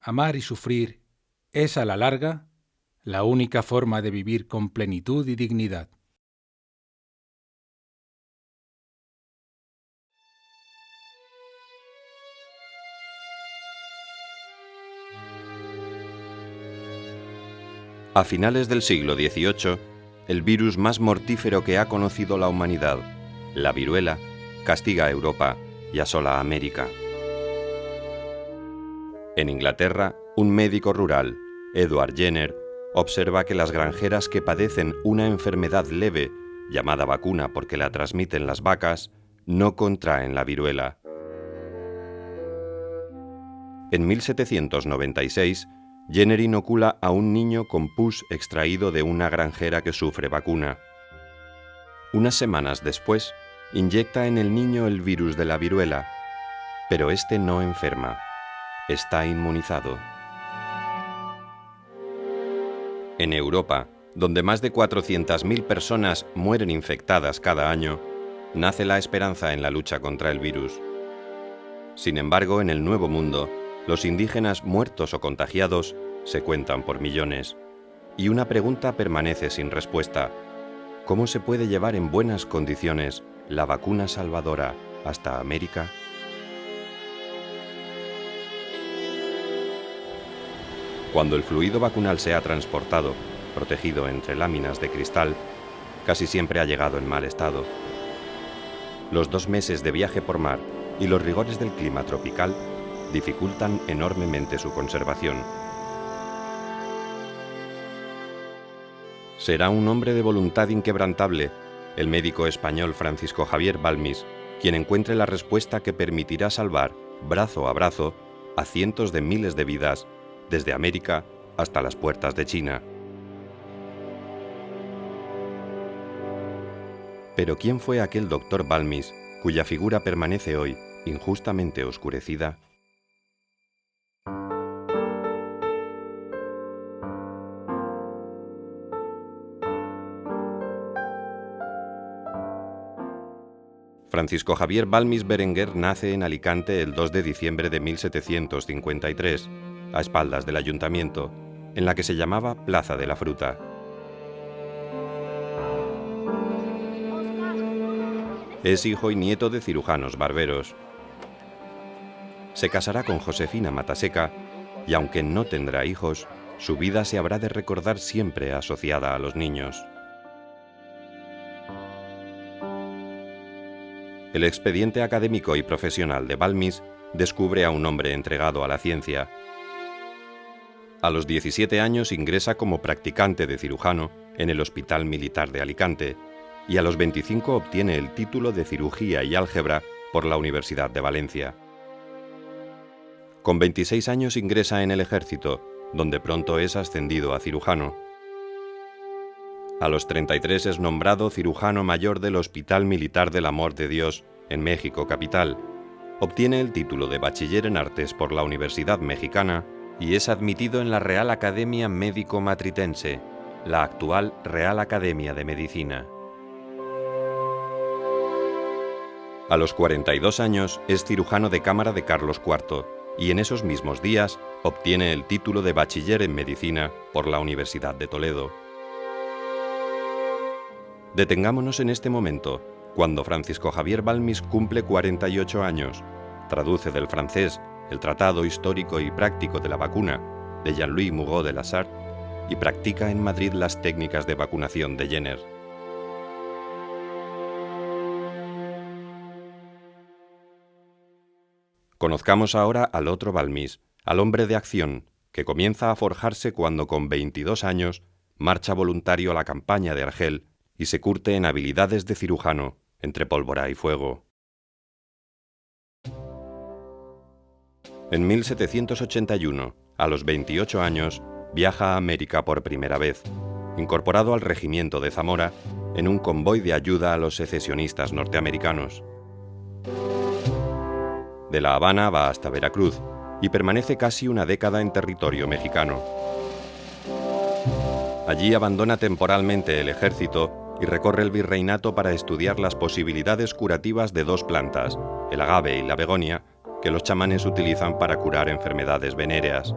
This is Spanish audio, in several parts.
amar y sufrir es a la larga la única forma de vivir con plenitud y dignidad. A finales del siglo XVIII, el virus más mortífero que ha conocido la humanidad, la viruela, castiga a Europa y asola a América. En Inglaterra, un médico rural, Edward Jenner, observa que las granjeras que padecen una enfermedad leve, llamada vacuna porque la transmiten las vacas, no contraen la viruela. En 1796, Jenner inocula a un niño con pus extraído de una granjera que sufre vacuna. Unas semanas después, inyecta en el niño el virus de la viruela, pero este no enferma, está inmunizado. En Europa, donde más de 400.000 personas mueren infectadas cada año, nace la esperanza en la lucha contra el virus. Sin embargo, en el Nuevo Mundo, los indígenas muertos o contagiados se cuentan por millones. Y una pregunta permanece sin respuesta: ¿cómo se puede llevar en buenas condiciones la vacuna salvadora hasta América? Cuando el fluido vacunal se ha transportado, protegido entre láminas de cristal, casi siempre ha llegado en mal estado. Los 2 meses de viaje por mar y los rigores del clima tropical dificultan enormemente su conservación. Será un hombre de voluntad inquebrantable, el médico español Francisco Javier Balmis, quien encuentre la respuesta que permitirá salvar, brazo a brazo, a cientos de miles de vidas, desde América hasta las puertas de China. Pero ¿quién fue aquel doctor Balmis, cuya figura permanece hoy injustamente oscurecida? Francisco Javier Balmis Berenguer nace en Alicante el 2 de diciembre de 1753, a espaldas del ayuntamiento, en la que se llamaba Plaza de la Fruta. Es hijo y nieto de cirujanos barberos. Se casará con Josefina Mataseca y, aunque no tendrá hijos, su vida se habrá de recordar siempre asociada a los niños. El expediente académico y profesional de Balmis descubre a un hombre entregado a la ciencia. A los 17 años ingresa como practicante de cirujano en el Hospital Militar de Alicante y a los 25 obtiene el título de Cirugía y Álgebra por la Universidad de Valencia. Con 26 años ingresa en el Ejército, donde pronto es ascendido a cirujano. A los 33 es nombrado cirujano mayor del Hospital Militar del Amor de Dios, en México capital. Obtiene el título de bachiller en artes por la Universidad Mexicana y es admitido en la Real Academia Médico-Matritense, la actual Real Academia de Medicina. A los 42 años es cirujano de cámara de Carlos IV y en esos mismos días obtiene el título de bachiller en medicina por la Universidad de Toledo. Detengámonos en este momento, cuando Francisco Javier Balmis cumple 48 años, traduce del francés el Tratado Histórico y Práctico de la Vacuna de Jean-Louis Mugot de Lasart y practica en Madrid las técnicas de vacunación de Jenner. Conozcamos ahora al otro Balmis, al hombre de acción, que comienza a forjarse cuando con 22 años marcha voluntario a la campaña de Argel y se curte en habilidades de cirujano entre pólvora y fuego. En 1781, a los 28 años, viaja a América por primera vez, incorporado al regimiento de Zamora en un convoy de ayuda a los secesionistas norteamericanos. De La Habana va hasta Veracruz y permanece casi una década en territorio mexicano. Allí abandona temporalmente el ejército y recorre el virreinato para estudiar las posibilidades curativas de 2 plantas, el agave y la begonia, que los chamanes utilizan para curar enfermedades venéreas.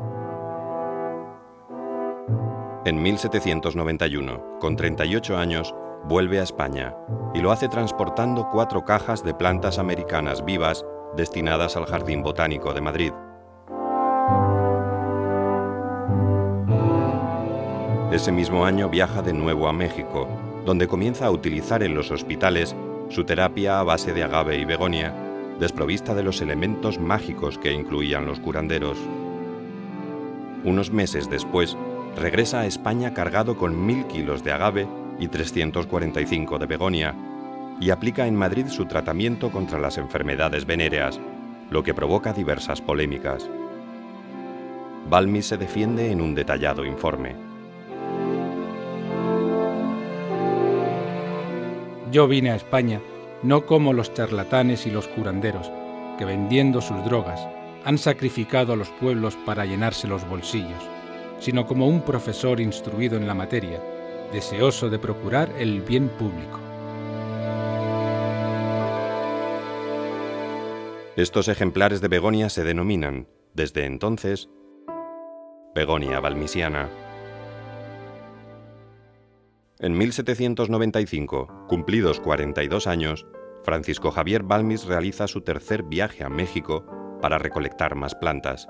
En 1791, con 38 años, vuelve a España y lo hace transportando 4 cajas de plantas americanas vivas destinadas al Jardín Botánico de Madrid. Ese mismo año viaja de nuevo a México, donde comienza a utilizar en los hospitales su terapia a base de agave y begonia, desprovista de los elementos mágicos que incluían los curanderos. Unos meses después, regresa a España cargado con 1000 kilos de agave y 345 de begonia, y aplica en Madrid su tratamiento contra las enfermedades venéreas, lo que provoca diversas polémicas. Balmis se defiende en un detallado informe. Yo vine a España no como los charlatanes y los curanderos, que vendiendo sus drogas han sacrificado a los pueblos para llenarse los bolsillos, sino como un profesor instruido en la materia, deseoso de procurar el bien público. Estos ejemplares de begonia se denominan, desde entonces, begonia balmisiana. En 1795, cumplidos 42 años, Francisco Javier Balmis realiza su tercer viaje a México para recolectar más plantas.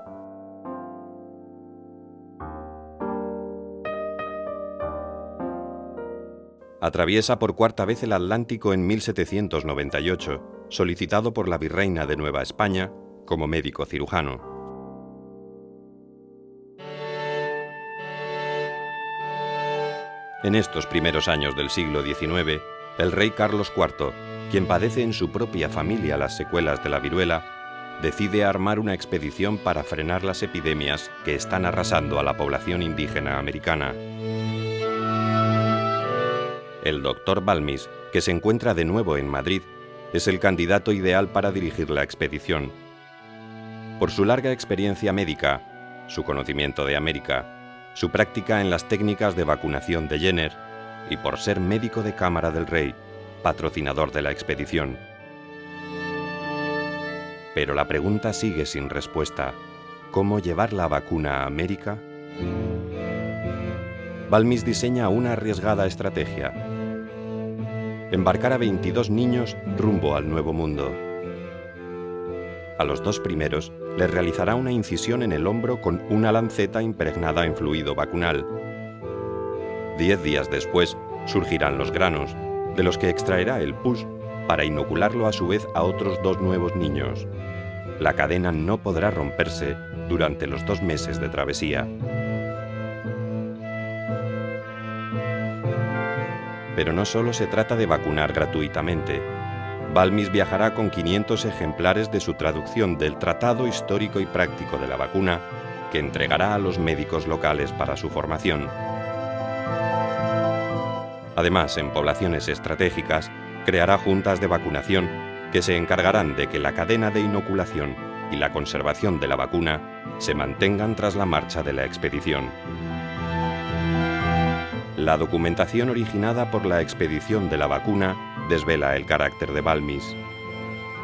Atraviesa por cuarta vez el Atlántico en 1798, solicitado por la virreina de Nueva España como médico cirujano. En estos primeros años del siglo XIX, el rey Carlos IV, quien padece en su propia familia las secuelas de la viruela, decide armar una expedición para frenar las epidemias que están arrasando a la población indígena americana. El doctor Balmis, que se encuentra de nuevo en Madrid, es el candidato ideal para dirigir la expedición. Por su larga experiencia médica, su conocimiento de América, su práctica en las técnicas de vacunación de Jenner y por ser médico de cámara del rey, patrocinador de la expedición. Pero la pregunta sigue sin respuesta. ¿Cómo llevar la vacuna a América? Balmis diseña una arriesgada estrategia: embarcar a 22 niños rumbo al Nuevo Mundo. A los 2 primeros les realizará una incisión en el hombro con una lanceta impregnada en fluido vacunal. 10 días después surgirán los granos, de los que extraerá el pus para inocularlo a su vez a otros 2 nuevos niños. La cadena no podrá romperse durante los 2 meses de travesía. Pero no solo se trata de vacunar gratuitamente. Balmis viajará con 500 ejemplares de su traducción del Tratado Histórico y Práctico de la Vacuna, que entregará a los médicos locales para su formación. Además, en poblaciones estratégicas, creará juntas de vacunación que se encargarán de que la cadena de inoculación y la conservación de la vacuna se mantengan tras la marcha de la expedición. La documentación originada por la expedición de la vacuna desvela el carácter de Balmis.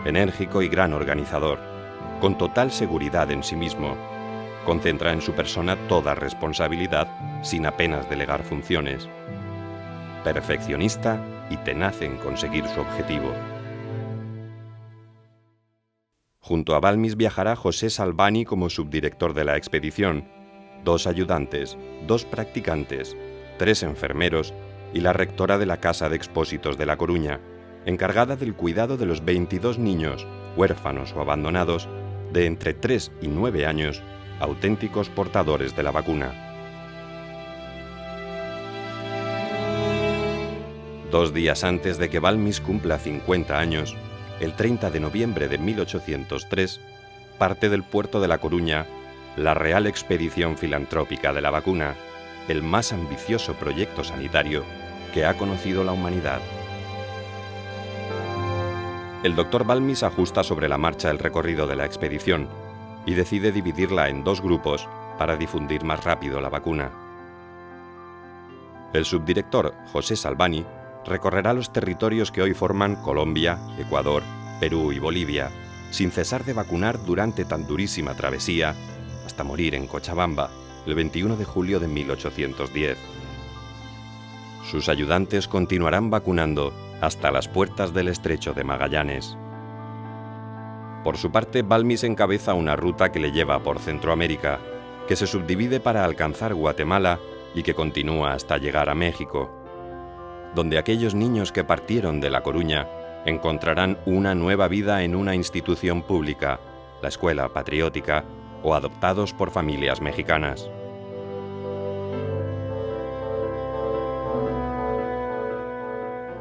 Enérgico y gran organizador, con total seguridad en sí mismo, concentra en su persona toda responsabilidad sin apenas delegar funciones. Perfeccionista y tenaz en conseguir su objetivo. Junto a Balmis viajará José Salvani como subdirector de la expedición, 2 ayudantes, 2 practicantes, 3 enfermeros y la rectora de la Casa de Expósitos de La Coruña, encargada del cuidado de los 22 niños, huérfanos o abandonados, de entre 3 y 9 años, auténticos portadores de la vacuna. 2 días antes de que Balmis cumpla 50 años, el 30 de noviembre de 1803, parte del puerto de La Coruña la Real Expedición Filantrópica de la Vacuna, el más ambicioso proyecto sanitario que ha conocido la humanidad. El doctor Balmis ajusta sobre la marcha el recorrido de la expedición y decide dividirla en 2 grupos para difundir más rápido la vacuna. El subdirector, José Salvani, recorrerá los territorios que hoy forman Colombia, Ecuador, Perú y Bolivia, sin cesar de vacunar durante tan durísima travesía, hasta morir en Cochabamba, el 21 de julio de 1810. Sus ayudantes continuarán vacunando hasta las puertas del Estrecho de Magallanes. Por su parte, Balmis encabeza una ruta que le lleva por Centroamérica, que se subdivide para alcanzar Guatemala y que continúa hasta llegar a México, donde aquellos niños que partieron de La Coruña encontrarán una nueva vida en una institución pública, la Escuela Patriótica, o adoptados por familias mexicanas.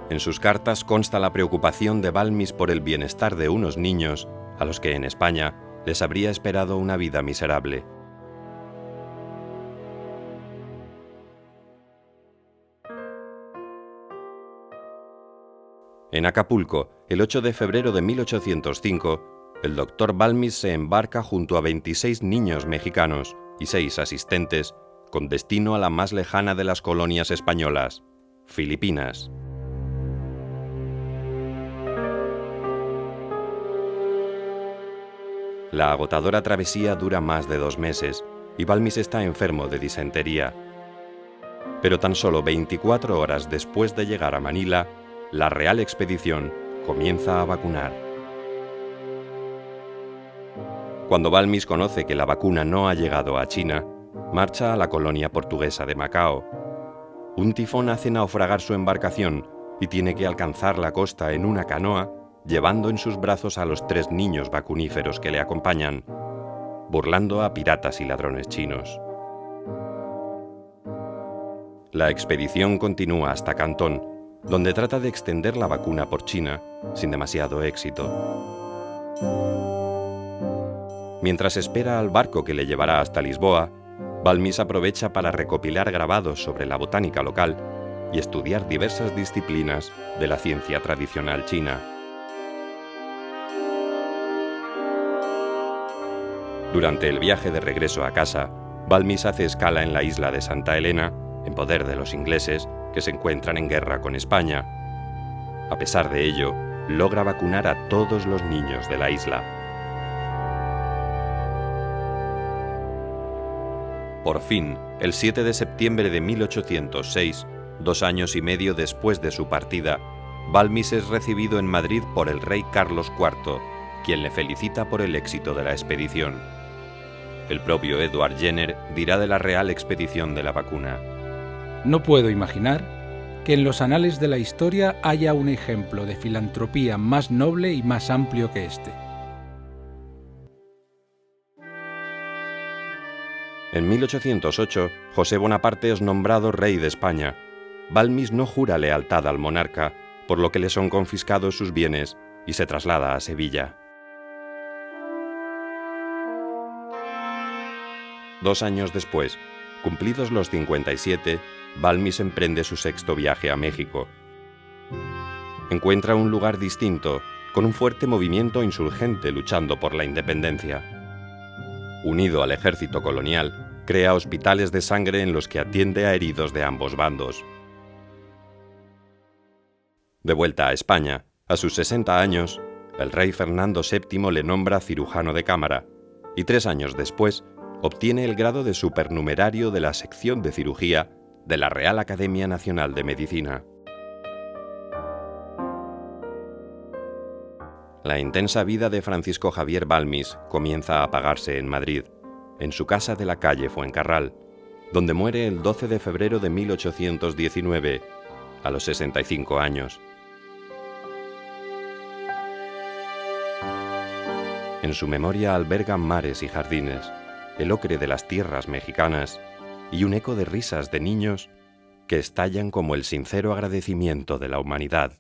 En sus cartas consta la preocupación de Balmis por el bienestar de unos niños a los que en España les habría esperado una vida miserable. En Acapulco, el 8 de febrero de 1805, el doctor Balmis se embarca junto a 26 niños mexicanos y 6 asistentes con destino a la más lejana de las colonias españolas, Filipinas. La agotadora travesía dura más de 2 meses y Balmis está enfermo de disentería. Pero tan solo 24 horas después de llegar a Manila, la Real Expedición comienza a vacunar. Cuando Balmis conoce que la vacuna no ha llegado a China, marcha a la colonia portuguesa de Macao. Un tifón hace naufragar su embarcación y tiene que alcanzar la costa en una canoa, llevando en sus brazos a los 3 niños vacuníferos que le acompañan, burlando a piratas y ladrones chinos. La expedición continúa hasta Cantón, donde trata de extender la vacuna por China, sin demasiado éxito. Mientras espera al barco que le llevará hasta Lisboa, Balmis aprovecha para recopilar grabados sobre la botánica local y estudiar diversas disciplinas de la ciencia tradicional china. Durante el viaje de regreso a casa, Balmis hace escala en la isla de Santa Elena, en poder de los ingleses, que se encuentran en guerra con España. A pesar de ello, logra vacunar a todos los niños de la isla. Por fin, el 7 de septiembre de 1806, 2 años y medio después de su partida, Balmis es recibido en Madrid por el rey Carlos IV, quien le felicita por el éxito de la expedición. El propio Edward Jenner dirá de la Real Expedición de la vacuna: No puedo imaginar que en los anales de la historia haya un ejemplo de filantropía más noble y más amplio que este. En 1808, José Bonaparte es nombrado rey de España. Balmis no jura lealtad al monarca, por lo que le son confiscados sus bienes y se traslada a Sevilla. 2 años después, cumplidos los 57, Balmis emprende su 6º viaje a México. Encuentra un lugar distinto, con un fuerte movimiento insurgente luchando por la independencia. Unido al ejército colonial, crea hospitales de sangre en los que atiende a heridos de ambos bandos. De vuelta a España, a sus 60 años, el rey Fernando VII le nombra cirujano de cámara y 3 años después obtiene el grado de supernumerario de la sección de cirugía de la Real Academia Nacional de Medicina. La intensa vida de Francisco Javier Balmis comienza a apagarse en Madrid, en su casa de la calle Fuencarral, donde muere el 12 de febrero de 1819, a los 65 años. En su memoria albergan mares y jardines, el ocre de las tierras mexicanas y un eco de risas de niños que estallan como el sincero agradecimiento de la humanidad.